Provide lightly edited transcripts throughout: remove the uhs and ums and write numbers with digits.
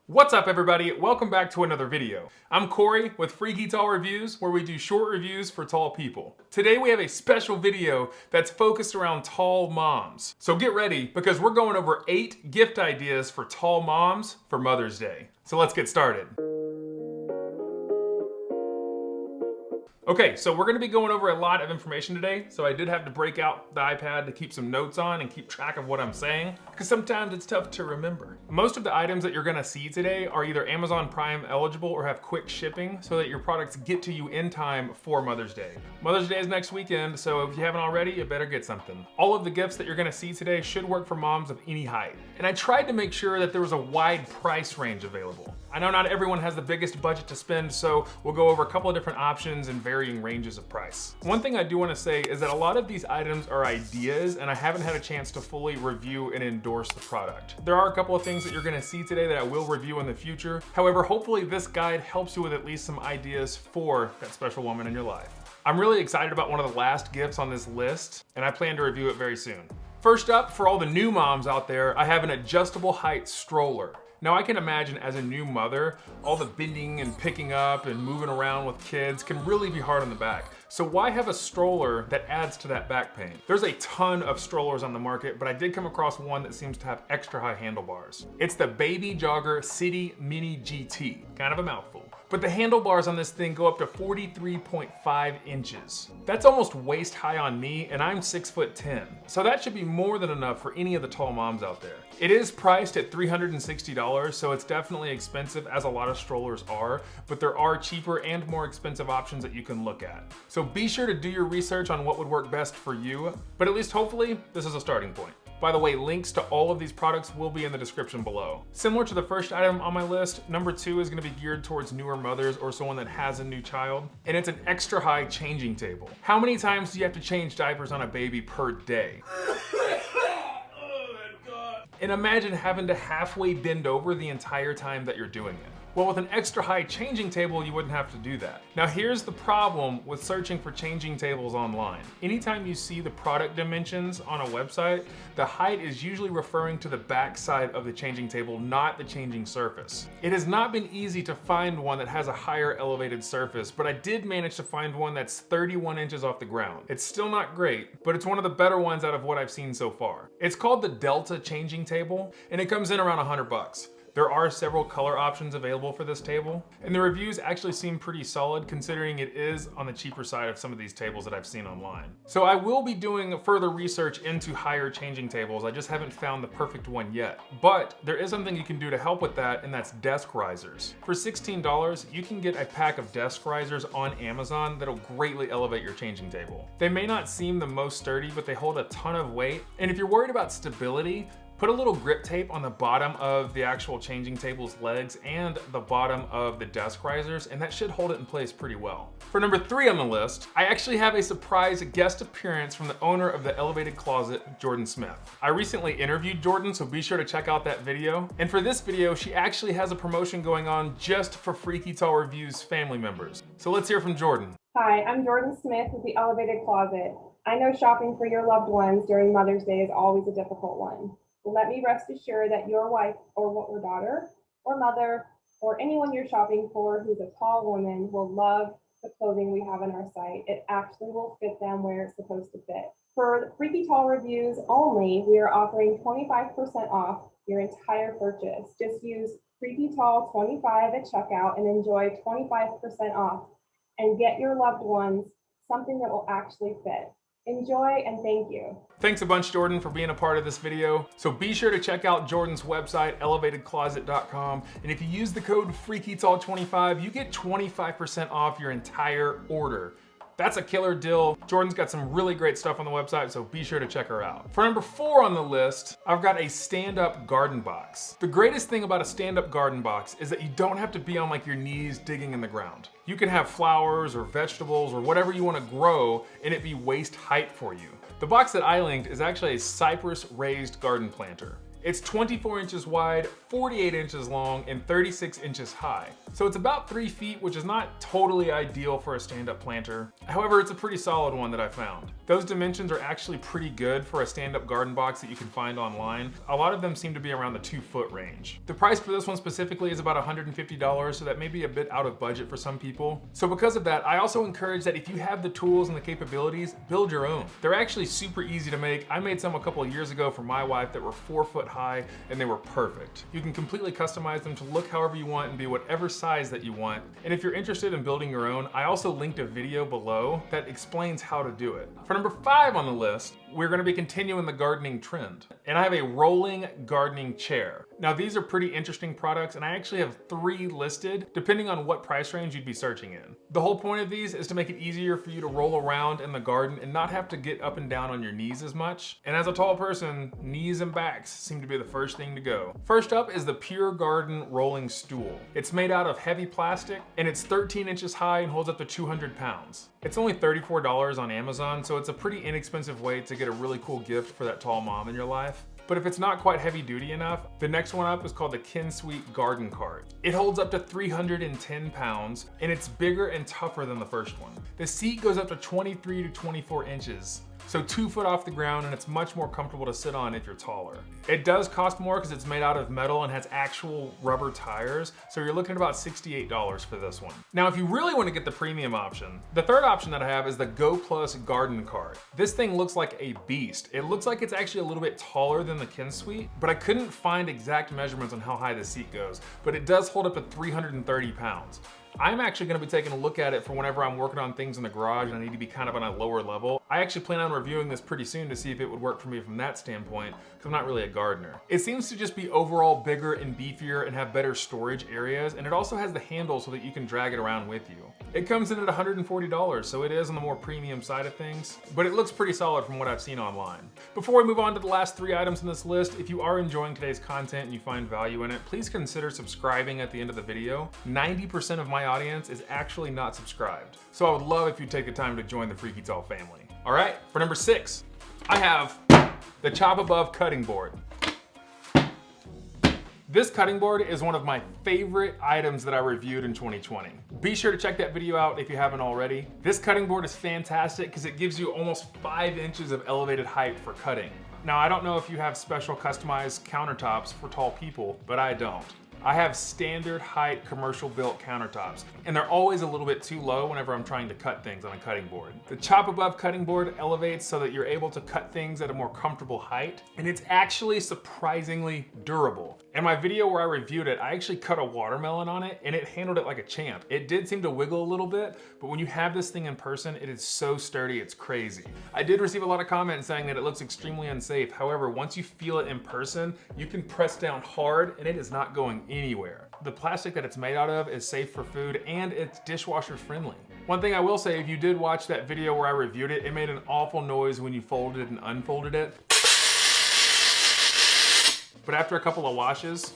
What's up everybody? Welcome back to another video. I'm Corey with Freaky Tall Reviews, where we do short reviews for tall people. Today we have a special video that's focused around tall moms. So get ready because we're going over 8 gift ideas for tall moms for Mother's Day. So let's get started. Okay, so we're gonna be going over a lot of information today, so I did have to break out the iPad to keep some notes on and keep track of what I'm saying, because sometimes it's tough to remember. Most of the items that you're gonna see today are either Amazon Prime eligible or have quick shipping so that your products get to you in time for Mother's Day. Mother's Day is next weekend, so if you haven't already, you better get something. All of the gifts that you're gonna see today should work for moms of any height. And I tried to make sure that there was a wide price range available. I know not everyone has the biggest budget to spend, so we'll go over a couple of different options and varying ranges of price. One thing I do want to say is that a lot of these items are ideas and I haven't had a chance to fully review and endorse the product. There are a couple of things that you're going to see today that I will review in the future. However, hopefully this guide helps you with at least some ideas for that special woman in your life. I'm really excited about one of the last gifts on this list, and I plan to review it very soon. First up, for all the new moms out there, I have an adjustable height stroller. Now I can imagine as a new mother, all the bending and picking up and moving around with kids can really be hard on the back. So why have a stroller that adds to that back pain? There's a ton of strollers on the market, but I did come across one that seems to have extra high handlebars. It's the Baby Jogger City Mini GT, kind of a mouthful. But the handlebars on this thing go up to 43.5 inches. That's almost waist high on me, and I'm 6'10". So that should be more than enough for any of the tall moms out there. It is priced at $360, so it's definitely expensive, as a lot of strollers are, but there are cheaper and more expensive options that you can look at. So be sure to do your research on what would work best for you, but at least hopefully this is a starting point. By the way, links to all of these products will be in the description below. Similar to the first item on my list, number 2 is gonna be geared towards newer mothers or someone that has a new child, and it's an extra high changing table. How many times do you have to change diapers on a baby per day? And imagine having to halfway bend over the entire time that you're doing it. Well, with an extra high changing table, you wouldn't have to do that. Now here's the problem with searching for changing tables online. Anytime you see the product dimensions on a website, the height is usually referring to the back side of the changing table, not the changing surface. It has not been easy to find one that has a higher elevated surface, but I did manage to find one that's 31 inches off the ground. It's still not great, but it's one of the better ones out of what I've seen so far. It's called the Delta Changing Table, and it comes in around 100 bucks. There are several color options available for this table, and the reviews actually seem pretty solid considering it is on the cheaper side of some of these tables that I've seen online. So I will be doing further research into higher changing tables. I just haven't found the perfect one yet. But there is something you can do to help with that, and that's desk risers. For $16, you can get a pack of desk risers on Amazon that'll greatly elevate your changing table. They may not seem the most sturdy, but they hold a ton of weight. And if you're worried about stability, put a little grip tape on the bottom of the actual changing table's legs and the bottom of the desk risers, and that should hold it in place pretty well. For number 3 on the list, I actually have a surprise guest appearance from the owner of the Elevated Closet, Jordan Smith. I recently interviewed Jordan, so be sure to check out that video. And for this video, she actually has a promotion going on just for Freaky Tall Reviews family members. So let's hear from Jordan. Hi, I'm Jordan Smith with the Elevated Closet. I know shopping for your loved ones during Mother's Day is always a difficult one. Let me rest assured that your wife or daughter or mother or anyone you're shopping for who's a tall woman will love the clothing we have on our site. It actually will fit them where it's supposed to fit. For Freaky Tall Reviews only, we are offering 25% off your entire purchase. Just use Freaky Tall 25 at checkout and enjoy 25% off and get your loved ones something that will actually fit. Enjoy and thank you. Thanks a bunch, Jordan, for being a part of this video. So be sure to check out Jordan's website, elevatedcloset.com. And if you use the code freakytall25, you get 25% off your entire order. That's a killer deal. Jordan's got some really great stuff on the website, so be sure to check her out. For number 4 on the list, I've got a stand-up garden box. The greatest thing about a stand-up garden box is that you don't have to be on like your knees digging in the ground. You can have flowers or vegetables or whatever you want to grow and it be waist height for you. The box that I linked is actually a Cypress raised garden planter. It's 24 inches wide, 48 inches long, and 36 inches high. So it's about 3 feet, which is not totally ideal for a stand-up planter. However, it's a pretty solid one that I found. Those dimensions are actually pretty good for a stand-up garden box that you can find online. A lot of them seem to be around the 2-foot range. The price for this one specifically is about $150, so that may be a bit out of budget for some people. So because of that, I also encourage that if you have the tools and the capabilities, build your own. They're actually super easy to make. I made some a couple of years ago for my wife that were 4 foot high, and they were perfect. You can completely customize them to look however you want and be whatever size that you want. And if you're interested in building your own, I also linked a video below that explains how to do it. For number 5 on the list, we're gonna be continuing the gardening trend. And I have a rolling gardening chair. Now these are pretty interesting products, and I actually have 3 listed depending on what price range you'd be searching in. The whole point of these is to make it easier for you to roll around in the garden and not have to get up and down on your knees as much. And as a tall person, knees and backs seem to be the first thing to go. First up is the Pure Garden Rolling Stool. It's made out of heavy plastic, and it's 13 inches high and holds up to 200 pounds. It's only $34 on Amazon, so it's a pretty inexpensive way to get a really cool gift for that tall mom in your life. But if it's not quite heavy duty enough, the next one up is called the Kinsweet Garden Cart. It holds up to 310 pounds, and it's bigger and tougher than the first one. The seat goes up to 23 to 24 inches. So 2 foot off the ground, and it's much more comfortable to sit on if you're taller. It does cost more because it's made out of metal and has actual rubber tires, so you're looking at about $68 for this one. Now, if you really want to get the premium option, the third option that I have is the Go Plus Garden Cart. This thing looks like a beast. It looks like it's actually a little bit taller than the Kinsweet, but I couldn't find exact measurements on how high the seat goes, but it does hold up to 330 pounds. I'm actually gonna be taking a look at it for whenever I'm working on things in the garage and I need to be kind of on a lower level. I actually plan on reviewing this pretty soon to see if it would work for me from that standpoint, because I'm not really a gardener. It seems to just be overall bigger and beefier and have better storage areas, and it also has the handle so that you can drag it around with you. It comes in at $140, so it is on the more premium side of things, but it looks pretty solid from what I've seen online. Before we move on to the last 3 items in this list, if you are enjoying today's content and you find value in it, please consider subscribing at the end of the video. 90% of my audience is actually not subscribed, so I would love if you take the time to join the Freaky Tall family. All right, for number 6, I have the Chop Above Cutting Board. This cutting board is one of my favorite items that I reviewed in 2020. Be sure to check that video out if you haven't already. This cutting board is fantastic because it gives you almost 5 inches of elevated height for cutting. Now, I don't know if you have special customized countertops for tall people, but I don't. I have standard height commercial built countertops, and they're always a little bit too low whenever I'm trying to cut things on a cutting board. The Chop Above cutting board elevates so that you're able to cut things at a more comfortable height, and it's actually surprisingly durable. In my video where I reviewed it, I actually cut a watermelon on it, and it handled it like a champ. It did seem to wiggle a little bit, but when you have this thing in person, it is so sturdy, it's crazy. I did receive a lot of comments saying that it looks extremely unsafe. However, once you feel it in person, you can press down hard, and it is not going anywhere. The plastic that it's made out of is safe for food, and it's dishwasher friendly. One thing I will say, if you did watch that video where I reviewed it, it made an awful noise when you folded and unfolded it. But after a couple of washes,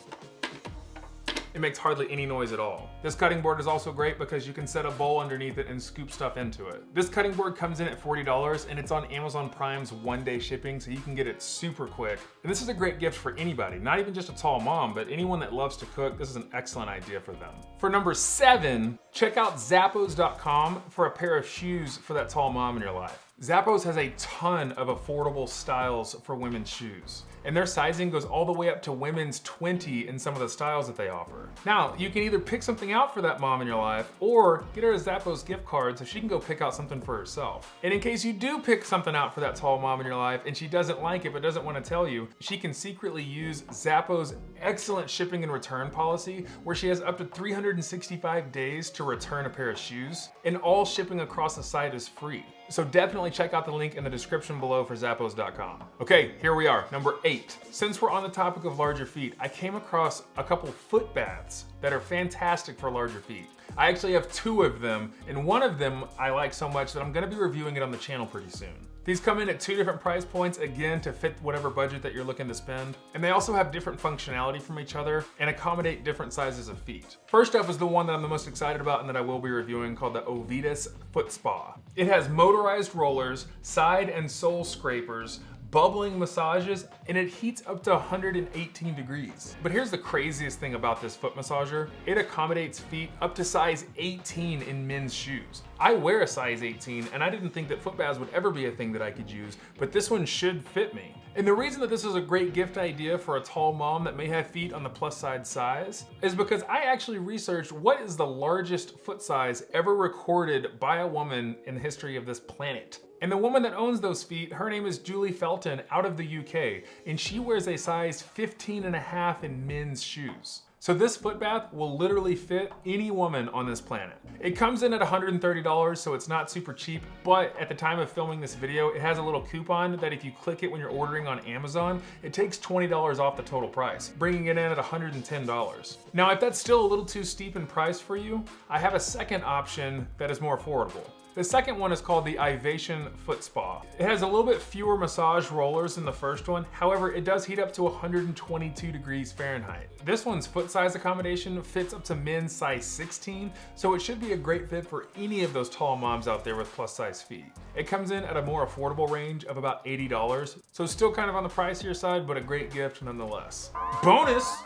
it makes hardly any noise at all. This cutting board is also great because you can set a bowl underneath it and scoop stuff into it. This cutting board comes in at $40, and it's on Amazon Prime's 1-day shipping, so you can get it super quick. And this is a great gift for anybody, not even just a tall mom, but anyone that loves to cook. This is an excellent idea for them. For number 7, check out Zappos.com for a pair of shoes for that tall mom in your life. Zappos has a ton of affordable styles for women's shoes, and their sizing goes all the way up to women's 20 in some of the styles that they offer. Now, you can either pick something out for that mom in your life or get her a Zappos gift card so she can go pick out something for herself. And in case you do pick something out for that tall mom in your life and she doesn't like it but doesn't want to tell you, she can secretly use Zappos' excellent shipping and return policy, where she has up to 365 days to return a pair of shoes, and all shipping across the site is free. So definitely check out the link in the description below for Zappos.com. Okay, here we are, number 8. Since we're on the topic of larger feet, I came across a couple foot baths that are fantastic for larger feet. I actually have 2 of them, and one of them I like so much that I'm gonna be reviewing it on the channel pretty soon. These come in at 2 different price points, again, to fit whatever budget that you're looking to spend. And they also have different functionality from each other and accommodate different sizes of feet. First up is the one that I'm the most excited about and that I will be reviewing, called the Ovitas Foot Spa. It has motorized rollers, side and sole scrapers, bubbling massages, and it heats up to 118 degrees. But here's the craziest thing about this foot massager. It accommodates feet up to size 18 in men's shoes. I wear a size 18 and I didn't think that foot baths would ever be a thing that I could use, but this one should fit me. And the reason that this is a great gift idea for a tall mom that may have feet on the plus size is because I actually researched what is the largest foot size ever recorded by a woman in the history of this planet. And the woman that owns those feet, her name is Julie Felton out of the UK, and she wears a size 15.5 in men's shoes. So this foot bath will literally fit any woman on this planet. It comes in at $130, so it's not super cheap, but at the time of filming this video, it has a little coupon that if you click it when you're ordering on Amazon, it takes $20 off the total price, bringing it in at $110. Now, if that's still a little too steep in price for you, I have a second option that is more affordable. The second one is called the Ivation Foot Spa. It has a little bit fewer massage rollers than the first one. However, it does heat up to 122 degrees Fahrenheit. This one's foot size accommodation fits up to men's size 16, so it should be a great fit for any of those tall moms out there with plus size feet. It comes in at a more affordable range of about $80, so still kind of on the pricier side, but a great gift nonetheless. Bonus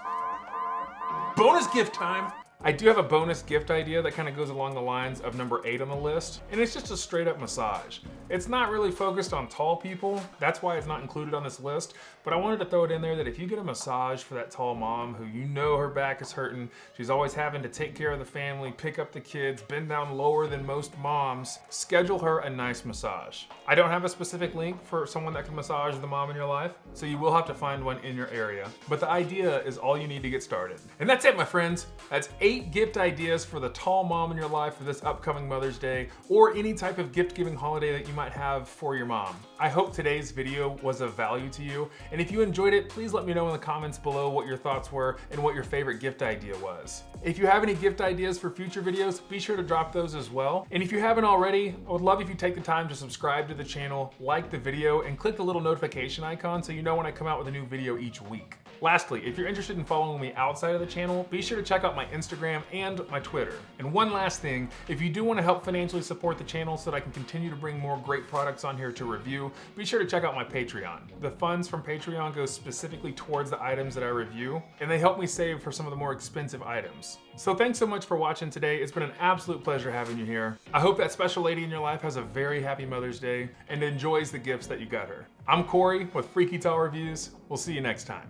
gift time. I do have a bonus gift idea that kind of goes along the lines of number 8 on the list, and it's just a straight up massage. It's not really focused on tall people, that's why it's not included on this list, but I wanted to throw it in there that if you get a massage for that tall mom who you know her back is hurting, she's always having to take care of the family, pick up the kids, bend down lower than most moms, schedule her a nice massage. I don't have a specific link for someone that can massage the mom in your life, so you will have to find one in your area, but the idea is all you need to get started. And that's it, my friends. That's 8 gift ideas for the tall mom in your life for this upcoming Mother's Day, or any type of gift-giving holiday that you might have for your mom. I hope today's video was of value to you, and if you enjoyed it, please let me know in the comments below what your thoughts were and what your favorite gift idea was. If you have any gift ideas for future videos, be sure to drop those as well. And if you haven't already, I would love if you take the time to subscribe to the channel, like the video, and click the little notification icon so you know when I come out with a new video each week. Lastly, if you're interested in following me outside of the channel, be sure to check out my Instagram and my Twitter. And one last thing, if you do want to help financially support the channel so that I can continue to bring more great products on here to review, be sure to check out my Patreon. The funds from Patreon go specifically towards the items that I review, and they help me save for some of the more expensive items. So thanks so much for watching today. It's been an absolute pleasure having you here. I hope that special lady in your life has a very happy Mother's Day and enjoys the gifts that you got her. I'm Corey with Freaky Tall Reviews. We'll see you next time.